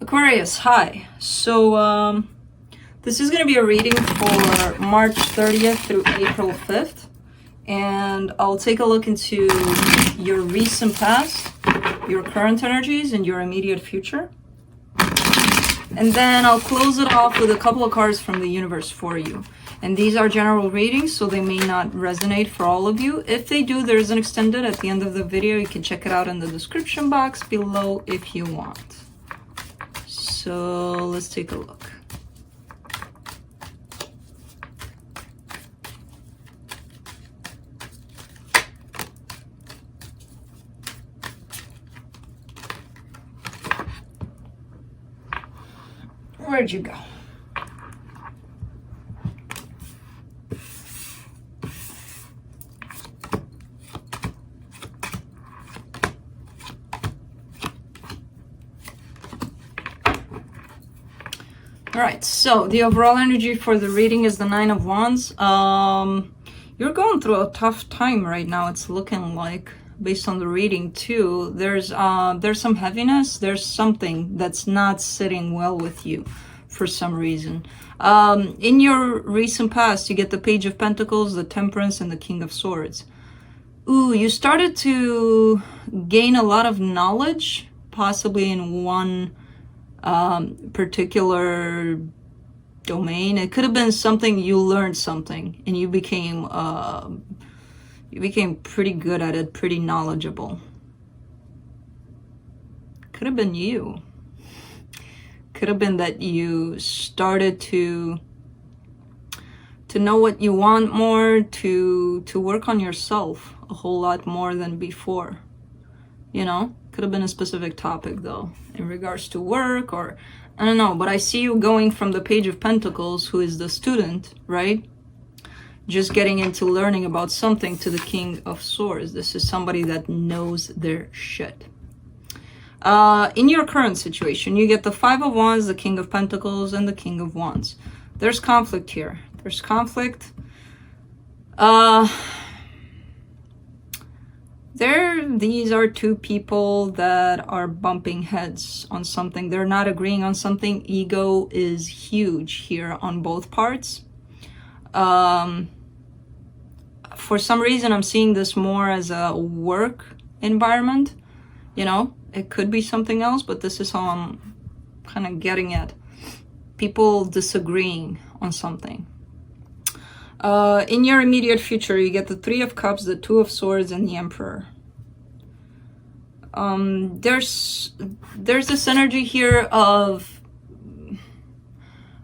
Aquarius, hi. So this is going to be a reading for March 30th through April 5th. And I'll take a look into your recent past, your current energies, and your immediate future. And then I'll close it off with a couple of cards from the universe for you. And these are general readings, so they may not resonate for all of you. If they do, there's an extended at the end of the video. You can check it out in the description box below if you want. So let's take a look. Where'd you go? All right, so the overall energy for the reading is the Nine of Wands. You're going through a tough time right now, it's looking like, based on the reading too. There's some heaviness. There's something that's not sitting well with you for some reason. In your recent past, you get the Page of Pentacles, the Temperance, and the King of Swords. Ooh, you started to gain a lot of knowledge, possibly in one particular domain. It could have been something you learned something and you became pretty good at it, pretty knowledgeable. Could have been you. Could have been that you started to know what you want more, to work on yourself a whole lot more than before. You know, could have been a specific topic though, in regards to work, or I don't know, but I see you going from the Page of Pentacles, who is the student, right? Just getting into learning about something, to the King of Swords. This is somebody that knows their shit. In your current situation, you get the Five of Wands, the King of Pentacles, and the King of Wands. There's conflict here. There's conflict. These are two people that are bumping heads on something. They're not agreeing on something. Ego is huge here on both parts. For some reason, I'm seeing this more as a work environment. You know, it could be something else, but this is how I'm kind of getting at. People disagreeing on something. In your immediate future, you get the Three of Cups, the Two of Swords, and the Emperor. There's this energy here of,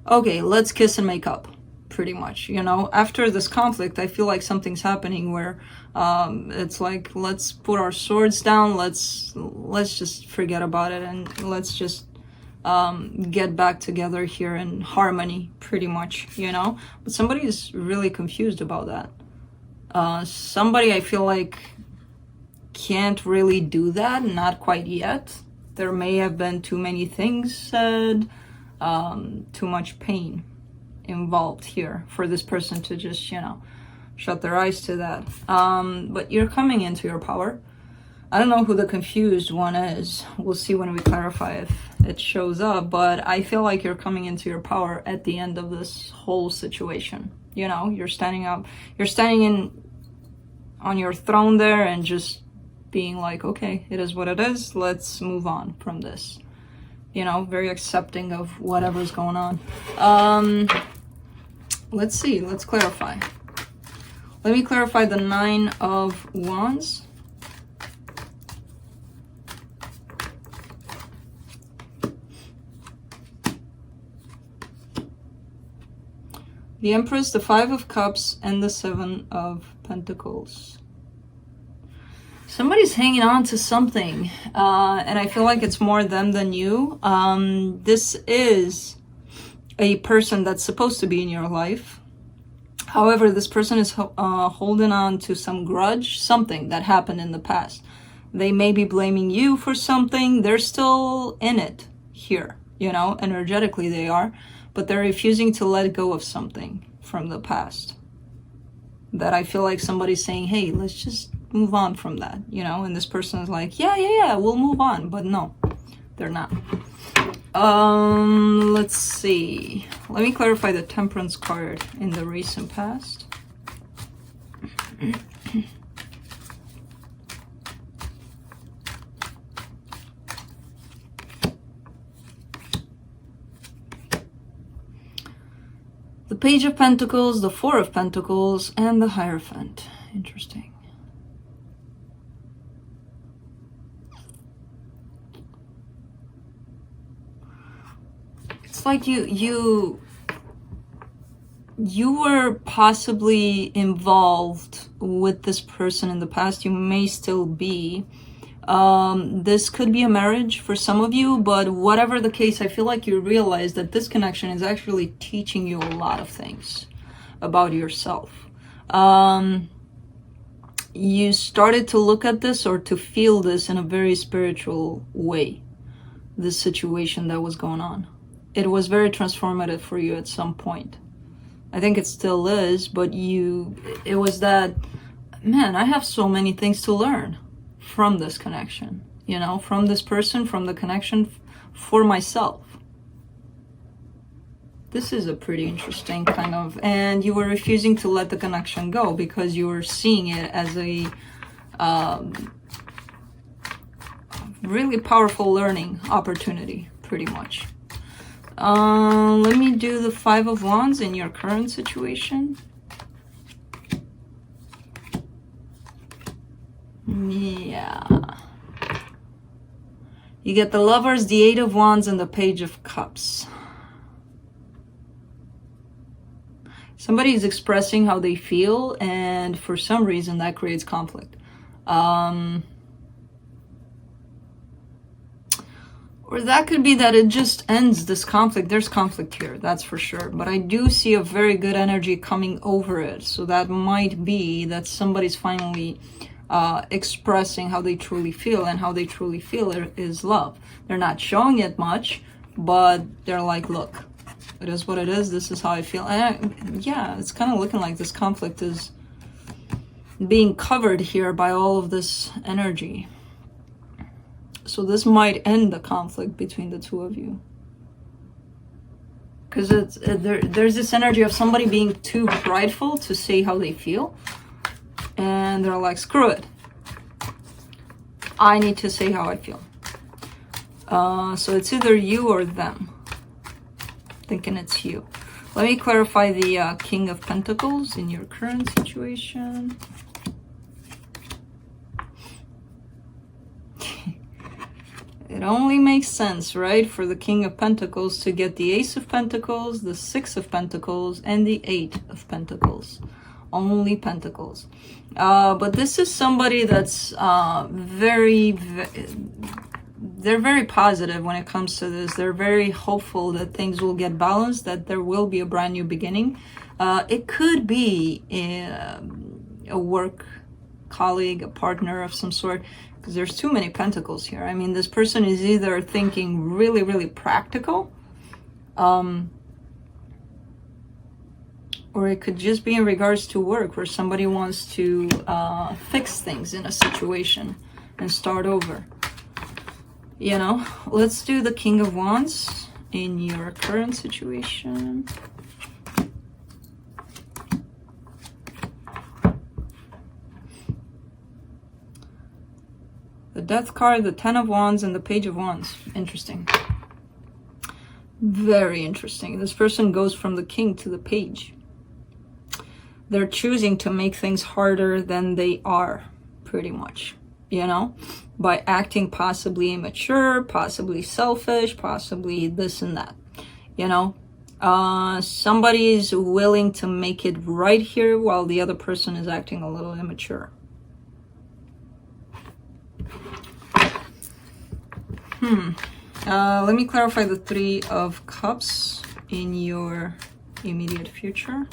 okay, let's kiss and make up, pretty much. You know, after this conflict, I feel like something's happening where it's like, let's put our swords down, let's just forget about it, and let's just get back together here in harmony, pretty much, you know. But somebody is really confused about that. Somebody, I feel like, can't really do that, not quite yet. There may have been too many things said, too much pain involved here for this person to just, you know, shut their eyes to that. But you're coming into your power. I don't know who the confused one is. We'll see when we clarify if it shows up, but I feel like you're coming into your power at the end of this whole situation. You know, you're standing up, you're standing on your throne there and just being like, okay, it is what it is. Let's move on from this. You know, very accepting of whatever's going on. Let's see, let's clarify. Let me clarify the Nine of Wands. The Empress, the Five of Cups, and the Seven of Pentacles. Somebody's hanging on to something, and I feel like it's more them than you. This is a person that's supposed to be in your life. However, this person is holding on to some grudge, something that happened in the past. They may be blaming you for something. They're still in it here, you know, energetically they are, but they're refusing to let go of something from the past. That I feel like somebody's saying, hey, let's just move on from that, you know, and this person is like, yeah, we'll move on, but no, they're not. Let's see. Let me clarify the Temperance card in the recent past. The Page of Pentacles, the Four of Pentacles, and the Hierophant. Interesting. It's like you were possibly involved with this person in the past. You may still be. This could be a marriage for some of you, but whatever the case, I feel like you realize that this connection is actually teaching you a lot of things about yourself. You started to look at this or to feel this in a very spiritual way, this situation that was going on. It was very transformative for you at some point. I think it still is, but it was that, man, I have so many things to learn from this connection, you know, from this person, from the connection for myself. This is a pretty interesting kind of, and you were refusing to let the connection go because you were seeing it as a really powerful learning opportunity, pretty much. Let me do the Five of Wands in your current situation. Yeah. You get the Lovers, the Eight of Wands, and the Page of Cups. Somebody is expressing how they feel, and for some reason that creates conflict. Or that could be that it just ends this conflict. There's conflict here, that's for sure. But I do see a very good energy coming over it. So that might be that somebody's finally expressing how they truly feel, and how they truly feel is love. They're not showing it much, but they're like, look, it is what it is. This is how I feel. And yeah, it's kind of looking like this conflict is being covered here by all of this energy. So this might end the conflict between the two of you. Because there's this energy of somebody being too prideful to say how they feel. And they're like, screw it. I need to say how I feel. So it's either you or them. Thinking it's you. Let me clarify the King of Pentacles in your current situation. It only makes sense, right, for the King of Pentacles to get the Ace of Pentacles, the Six of Pentacles, and the Eight of Pentacles. Only Pentacles. But this is somebody that's they're very positive when it comes to this. They're very hopeful that things will get balanced, that there will be a brand new beginning. It could be a work colleague, a partner of some sort, because there's too many pentacles here. I mean, this person is either thinking really, really practical, or it could just be in regards to work, where somebody wants to fix things in a situation and start over. You know, let's do the King of Wands in your current situation. The Death card, the Ten of Wands, and the Page of Wands. Interesting. Very interesting. This person goes from the King to the Page. They're choosing to make things harder than they are, pretty much. You know, by acting possibly immature, possibly selfish, possibly this and that. You know, somebody is willing to make it right here while the other person is acting a little immature. Let me clarify the Three of Cups in your immediate future.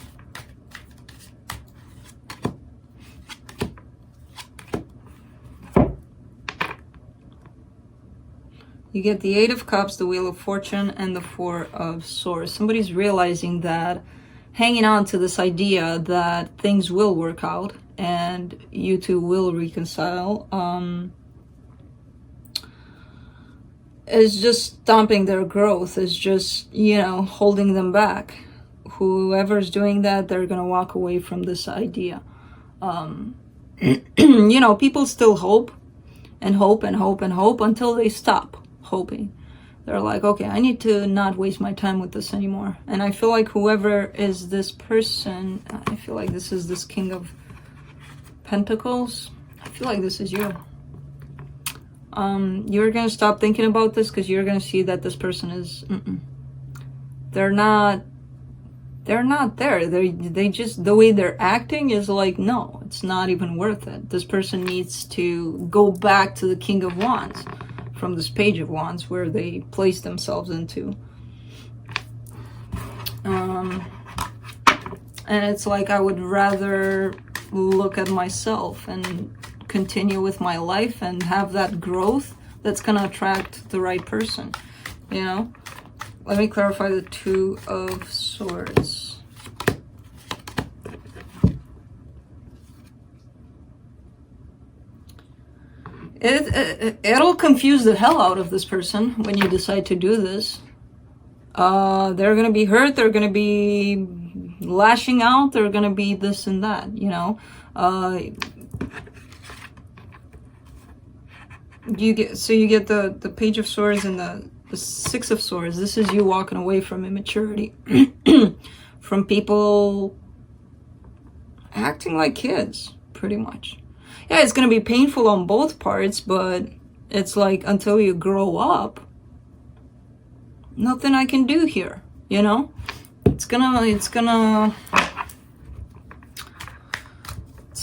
You get the Eight of Cups, the Wheel of Fortune, and the Four of Swords. Somebody's realizing that, hanging on to this idea that things will work out and you two will reconcile. is just stopping their growth, is just, you know, holding them back. Whoever's doing that, they're gonna walk away from this idea. You know, people still hope and hope and hope and hope until they stop hoping. They're like, okay, I need to not waste my time with this anymore. And I feel like whoever is this person, I feel like this is this King of Pentacles. I feel like this is you. You're gonna stop thinking about this because you're gonna see that this person is they're not there. They just, the way they're acting is like, no, it's not even worth it. This person needs to go back to the King of Wands from this Page of Wands where they place themselves into. And it's like, I would rather look at myself and continue with my life and have that growth that's gonna attract the right person, you know? Let me clarify the Two of Swords. It'll confuse the hell out of this person when you decide to do this. They're gonna be hurt, they're gonna be lashing out, they're gonna be this and that, you know? You get the Page of Swords and the Six of Swords. This is you walking away from immaturity, from people acting like kids, pretty much. Yeah, it's gonna be painful on both parts, but it's like, until you grow up, nothing I can do here, you know? It's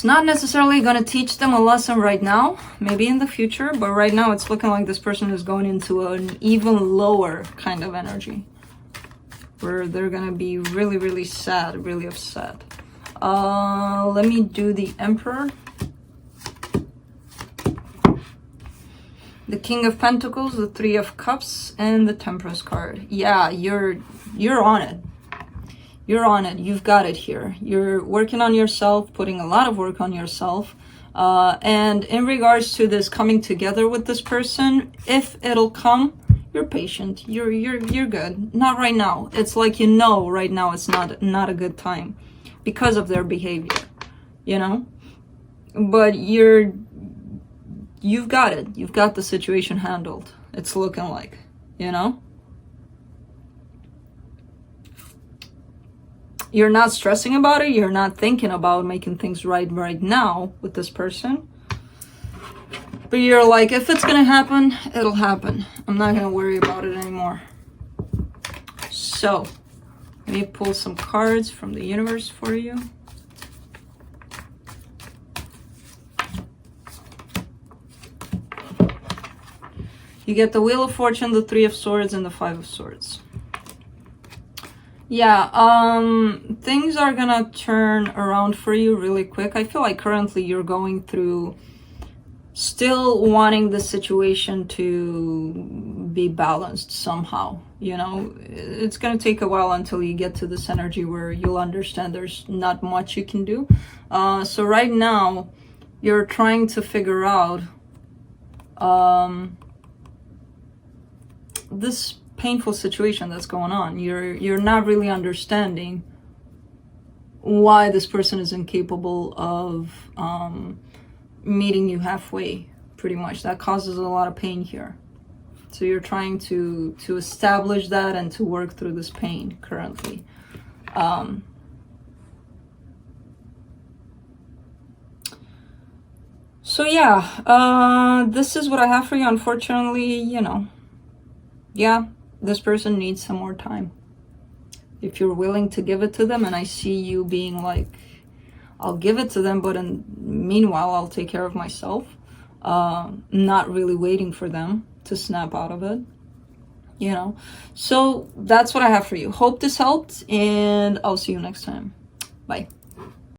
not necessarily gonna teach them a lesson right now, maybe in the future, but right now it's looking like this person is going into an even lower kind of energy where they're gonna be really, really sad, really upset. Let me do the Emperor. The King of Pentacles, the Three of Cups, and the Temperance card. Yeah, you're on it. You're on it. You've got it here. You're working on yourself, putting a lot of work on yourself. And in regards to this coming together with this person, if it'll come, you're patient. You're good. Not right now. It's like, you know, right now it's not a good time because of their behavior, you know? But you've got it. You've got the situation handled. It's looking like, you know? You're not stressing about it. You're not thinking about making things right now with this person. But you're like, if it's gonna happen, it'll happen. I'm not gonna worry about it anymore. So, let me pull some cards from the universe for you. You get the Wheel of Fortune, the Three of Swords, and the Five of Swords. Yeah, things are gonna turn around for you really quick. I feel like currently you're going through, still wanting the situation to be balanced somehow, you know? It's gonna take a while until you get to this energy where you'll understand there's not much you can do. So right now, you're trying to figure out this painful situation that's going on. You're not really understanding why this person is incapable of meeting you halfway, pretty much. That causes a lot of pain here. So you're trying to establish that and to work through this pain currently. So yeah, this is what I have for you. Unfortunately, you know, yeah, this person needs some more time. If you're willing to give it to them, and I see you being like, I'll give it to them, but meanwhile, I'll take care of myself. Not really waiting for them to snap out of it, you know? So that's what I have for you. Hope this helped, and I'll see you next time. Bye.